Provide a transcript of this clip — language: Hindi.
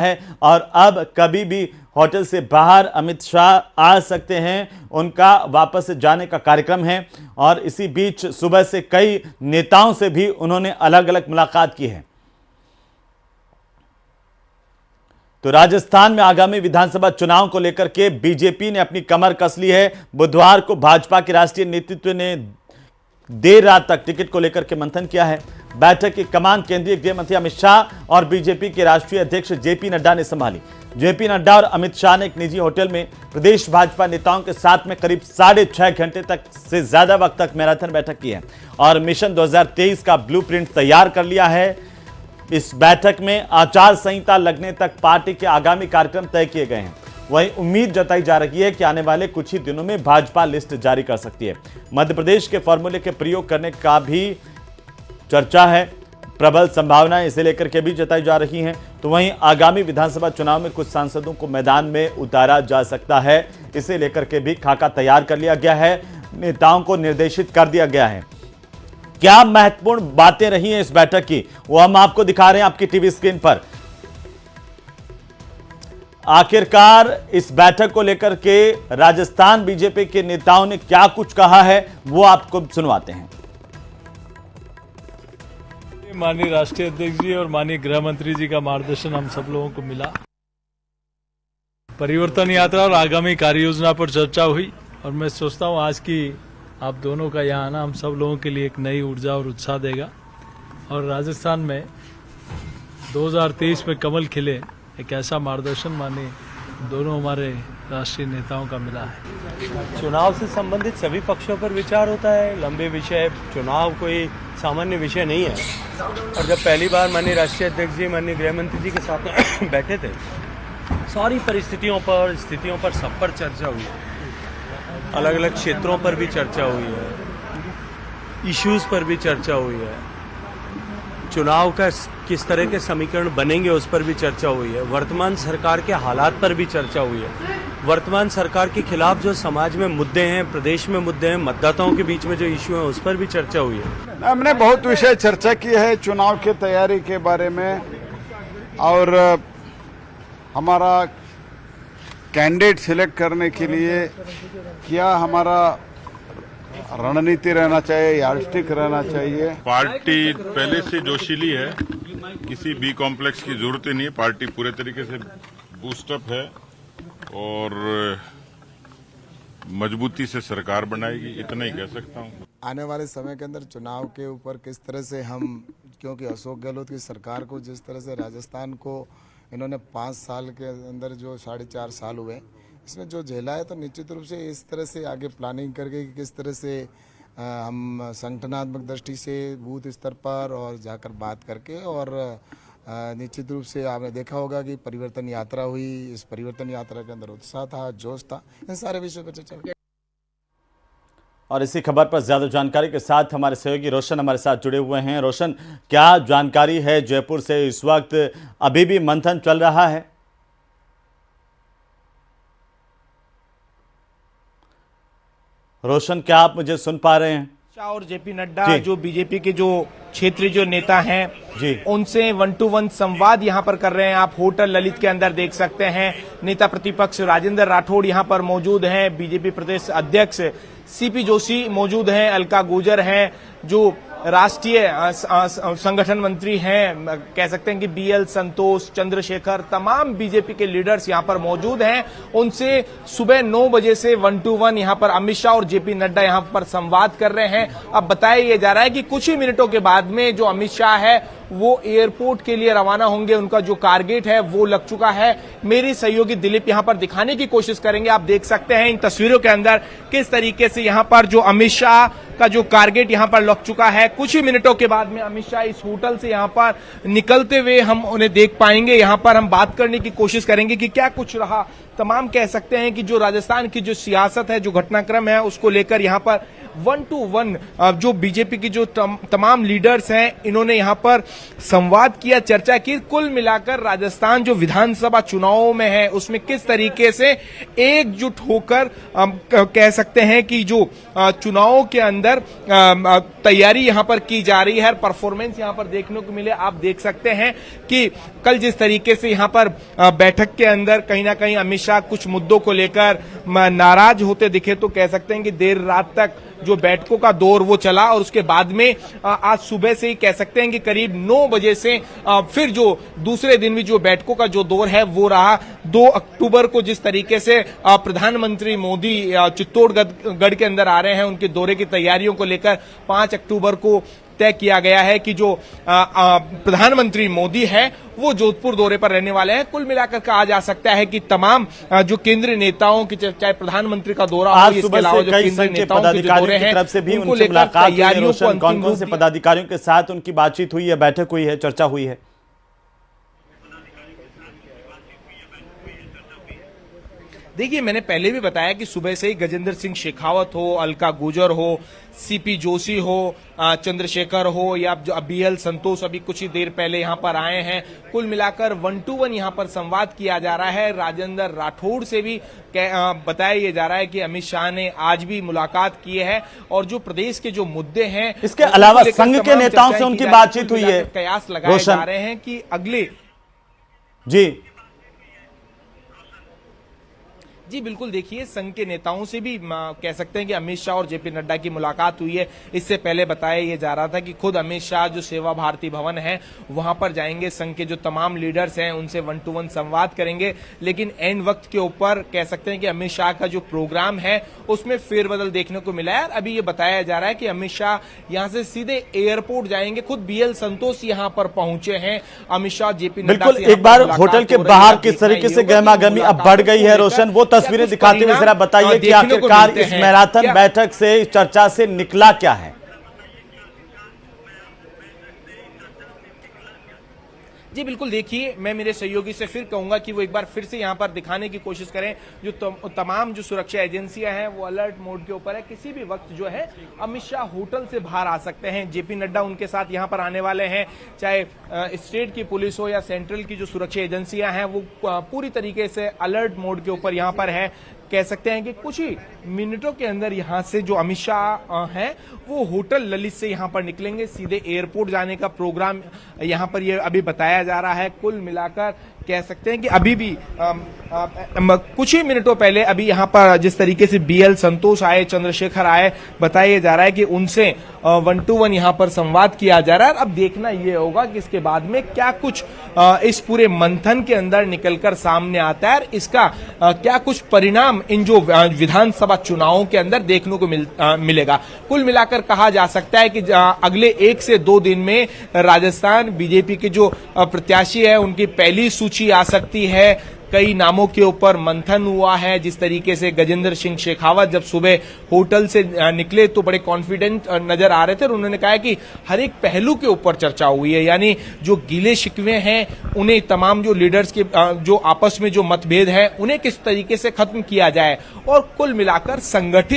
है और अब कभी भी होटल से बाहर अमित शाह आ सकते हैं। उनका वापस जाने का कार्यक्रम है और इसी बीच सुबह से कई नेताओं से भी उन्होंने अलग अलग मुलाकात की है। तो राजस्थान में आगामी विधानसभा चुनाव को लेकर के बीजेपी ने अपनी कमर कस ली है। बुधवार को भाजपा के राष्ट्रीय नेतृत्व ने देर रात तक टिकट को लेकर के मंथन किया है। बैठक की कमान केंद्रीय गृह मंत्री अमित शाह और बीजेपी के राष्ट्रीय अध्यक्ष जेपी नड्डा ने संभाली। जेपी नड्डा और अमित शाह ने एक निजी होटल में प्रदेश भाजपा नेताओं के साथ में करीब 6.5 घंटे तक से ज्यादा वक्त तक मैराथन बैठक की है और मिशन 2023 का ब्लूप्रिंट तैयार कर लिया है। इस बैठक में आचार संहिता लगने तक पार्टी के आगामी कार्यक्रम तय किए गए हैं। वहीं उम्मीद जताई जा रही है कि आने वाले कुछ ही दिनों में भाजपा लिस्ट जारी कर सकती है। मध्य प्रदेश के फॉर्मूले के प्रयोग करने का भी चर्चा है, प्रबल संभावनाएं इसे लेकर के भी जताई जा रही हैं। तो वहीं आगामी विधानसभा चुनाव में कुछ सांसदों को मैदान में उतारा जा सकता है, इसे लेकर के भी खाका तैयार कर लिया गया है, नेताओं को निर्देशित कर दिया गया है। क्या महत्वपूर्ण बातें रही हैं इस बैठक की, वो हम आपको दिखा रहे हैं आपकी टीवी स्क्रीन पर। आखिरकार इस बैठक को लेकर के राजस्थान बीजेपी के नेताओं ने क्या कुछ कहा है, वो आपको सुनवाते हैं। माननीय राष्ट्रीय अध्यक्ष जी और माननीय गृह मंत्री जी का मार्गदर्शन हम सब लोगों को मिला। परिवर्तन यात्रा और आगामी कार्य योजना पर चर्चा हुई और मैं सोचता हूं आज की आप दोनों का यहाँ आना हम सब लोगों के लिए एक नई ऊर्जा और उत्साह देगा और राजस्थान में 2023 में कमल खिले, एक ऐसा मार्गदर्शन माननीय दोनों हमारे राष्ट्रीय नेताओं का मिला है। चुनाव से संबंधित सभी पक्षों पर विचार होता है, लंबे विषय, चुनाव कोई सामान्य विषय नहीं है। और जब पहली बार माननीय राष्ट्रीय अध्यक्ष जी माननीय गृह मंत्री जी के साथ बैठे थे, सारी परिस्थितियों पर, स्थितियों पर, सब पर चर्चा हुई है। अलग अलग क्षेत्रों पर भी चर्चा हुई है, इश्यूज पर भी चर्चा हुई है, चुनाव का किस तरह के समीकरण बनेंगे उस पर भी चर्चा हुई है, वर्तमान सरकार के हालात पर भी चर्चा हुई है, वर्तमान सरकार के खिलाफ जो समाज में मुद्दे हैं, प्रदेश में मुद्दे हैं, मतदाताओं के बीच में जो इश्यू है उस पर भी चर्चा हुई है। हमने बहुत विषय चर्चा की है चुनाव की तैयारी के बारे में और हमारा कैंडिडेट सिलेक्ट करने के लिए क्या हमारा रणनीति रहना चाहिए, यार्डस्टिक रहना चाहिए। पार्टी पहले से जोशीली है, किसी बी कॉम्प्लेक्स की जरूरत ही नहीं है। पार्टी पूरे तरीके से बूस्टअप है और मजबूती से सरकार बनाएगी, इतना ही कह सकता हूँ। आने वाले समय के अंदर चुनाव के ऊपर किस तरह से हम, क्योंकि अशोक गहलोत की सरकार को जिस तरह से राजस्थान को इन्होंने 5 साल के अंदर जो 4.5 साल हुए इसमें जो झेला है, तो निश्चित रूप से इस तरह से आगे प्लानिंग करके कि किस तरह से हम संगठनात्मक दृष्टि से बूथ स्तर पर और जाकर बात करके और निश्चित रूप से आपने देखा होगा कि परिवर्तन यात्रा हुई, इस परिवर्तन यात्रा के अंदर उत्साह था, जोश था, इन सारे विषयों पर चर्चा। और इसी खबर पर ज्यादा जानकारी के साथ हमारे सहयोगी रोशन हमारे साथ जुड़े हुए हैं। रोशन, क्या जानकारी है जयपुर से? इस वक्त अभी भी मंथन चल रहा है? रोशन, क्या आप मुझे सुन पा रहे हैं? शाह और जेपी नड्डा जो बीजेपी के जो क्षेत्रीय जो नेता हैं जी, उनसे 1-to-1 संवाद यहां पर कर रहे हैं। आप होटल ललित के अंदर देख सकते हैं। नेता प्रतिपक्ष राजेंद्र राठौड़ यहां पर मौजूद हैं, बीजेपी प्रदेश अध्यक्ष सीपी जोशी मौजूद हैं, अलका गुर्जर हैं, जो राष्ट्रीय संगठन मंत्री हैं, कह सकते हैं कि बीएल संतोष, चंद्रशेखर, तमाम बीजेपी के लीडर्स यहां पर मौजूद हैं। उनसे सुबह 9 बजे से 1-to-1 यहां पर अमित शाह और जेपी नड्डा यहां पर संवाद कर रहे हैं। अब बताया जा रहा है कि कुछ ही मिनटों के बाद में जो अमित शाह है वो एयरपोर्ट के लिए रवाना होंगे। उनका जो टारगेट है वो लग चुका है। मेरी सहयोगी दिलीप यहां पर दिखाने की कोशिश करेंगे। आप देख सकते हैं इन तस्वीरों के अंदर किस तरीके से यहां पर जो अमित शाह का जो टारगेट यहां पर लग चुका है। कुछ ही मिनटों के बाद में अमित शाह इस होटल से यहां पर निकलते हुए हम उन्हें देख पाएंगे। यहां पर हम बात करने की कोशिश करेंगे कि क्या कुछ रहा। तमाम कह सकते हैं कि जो राजस्थान की जो सियासत है, जो घटनाक्रम है, उसको लेकर यहां पर 1-to-1 जो बीजेपी की जो तमाम लीडर्स हैं, इन्होंने यहां पर संवाद किया, चर्चा की। कुल मिलाकर राजस्थान जो विधानसभा चुनावों में है उसमें किस तरीके से एकजुट होकर कह सकते हैं कि जो चुनावों के अंदर तैयारी यहां पर की जा रही है, परफॉर्मेंस यहां पर देखने को मिले। आप देख सकते हैं कि कल जिस तरीके से यहाँ पर बैठक के अंदर कहीं ना कहीं अमित शाह कुछ मुद्दों को लेकर नाराज होते दिखे, तो कह सकते हैं कि देर रात तक जो बैठकों का दौर वो चला और उसके बाद में आज सुबह से ही कह सकते हैं कि करीब 9 बजे से फिर जो दूसरे दिन भी जो बैठकों का जो दौर है वो रहा। 2 अक्टूबर को जिस तरीके से प्रधानमंत्री मोदी चित्तौड़गढ़ के अंदर आ रहे हैं, उनके दौरे की तैयारियों को लेकर 5 अक्टूबर को तय किया गया है कि जो प्रधानमंत्री मोदी है वो जोधपुर दौरे पर रहने वाले हैं। कुल मिलाकर कहा जा सकता है कि तमाम जो केंद्रीय नेताओं की, चाहे प्रधानमंत्री का दौरा हो, इसके अलावा जो केंद्रीय नेताओं के जो दौरे हैं, तरफ से भी उनको उनसे लेकर मुलाकात हुई है। तैयारियों को रोशन, अंतिम कौन-कौन से पदाधिकारियों के साथ उनकी बातचीत हुई है, बैठक हुई है, चर्चा हुई है? देखिए, मैंने पहले भी बताया कि सुबह से ही गजेंद्र सिंह शेखावत हो, अलका गुर्जर हो, सीपी जोशी हो, चंद्रशेखर हो या जो BL संतोष अभी कुछ ही देर पहले यहां पर आए हैं, कुल मिलाकर 1-to-1 यहां पर संवाद किया जा रहा है। राजेंद्र राठौड़ से भी बताया ये जा रहा है कि अमित शाह ने आज भी मुलाकात की है और जो प्रदेश के जो मुद्दे हैं, इसके अलावा संघ के नेताओं से उनकी बातचीत हुई है। कयास लगाए जा रहे हैं कि अगले जी बिल्कुल, देखिए संघ के नेताओं से भी कह सकते हैं कि अमित शाह और जेपी नड्डा की मुलाकात हुई है। इससे पहले बताया ये जा रहा था कि खुद अमित शाह जो सेवा भारती भवन है वहां पर जाएंगे, संघ के जो तमाम लीडर्स हैं उनसे 1-to-1 संवाद करेंगे। लेकिन एंड वक्त के ऊपर कह सकते हैं कि अमित शाह का जो प्रोग्राम है उसमें फेरबदल देखने को मिला है। अभी ये बताया जा रहा है कि अमित शाह यहां से सीधे एयरपोर्ट जाएंगे। खुद BL संतोष यहां पर पहुंचे हैं। अमित शाह जेपी नड्डा बिल्कुल, एक बार होटल के बाहर किस तरीके से गहमागहमी अब बढ़ गई है, रोशन, वो तस्वीरें दिखाते हुए जरा बताइए कि आखिरकार इस मैराथन बैठक से, इस चर्चा से निकला क्या है? जी बिल्कुल, देखिए मैं मेरे सहयोगी से फिर कहूंगा कि वो एक बार फिर से यहां पर दिखाने की कोशिश करें। जो तमाम जो सुरक्षा एजेंसियां हैं वो अलर्ट मोड के ऊपर है। किसी भी वक्त जो है अमित शाह होटल से बाहर आ सकते हैं। जेपी नड्डा उनके साथ यहां पर आने वाले हैं। चाहे स्टेट की पुलिस हो या सेंट्रल की जो सुरक्षा एजेंसियां हैं वो पूरी तरीके से अलर्ट मोड के ऊपर यहां पर है। कह सकते हैं कि कुछ ही मिनटों के अंदर यहां से जो अमित शाह हैं वो होटल ललित से यहां पर निकलेंगे। सीधे एयरपोर्ट जाने का प्रोग्राम यहां पर ये अभी बताया जा रहा है। कुल मिलाकर कह सकते हैं कि अभी भी कुछ ही मिनटों पहले अभी यहां पर जिस तरीके से BL संतोष आए, चंद्रशेखर आए, बताया जा रहा है कि उनसे 1-to-1 यहां पर संवाद किया जा रहा है। अब देखना यह होगा कि इसके बाद में क्या कुछ इस पूरे मंथन के अंदर निकलकर सामने आता है, इसका क्या कुछ परिणाम इन जो विधानसभा चुनावों के अंदर देखने को मिलेगा। कुल मिलाकर कहा जा सकता है कि अगले 1 से 2 दिन में राजस्थान बीजेपी के जो प्रत्याशी है उनकी पहली सूची आ सकती है। कई नामों के ऊपर मंथन हुआ है। जिस तरीके से गजेंद्र सिंह शेखावत जब सुबह होटल से निकले तो बड़े कॉन्फिडेंट नजर आ रहे थे और उन्होंने कहा कि हर एक पहलू के ऊपर चर्चा हुई है, यानी जो गिले शिकवे हैं उन्हें, तमाम जो लीडर्स के जो आपस में जो मतभेद है उन्हें किस तरीके से खत्म किया जाए और कुल मिलाकर संगठित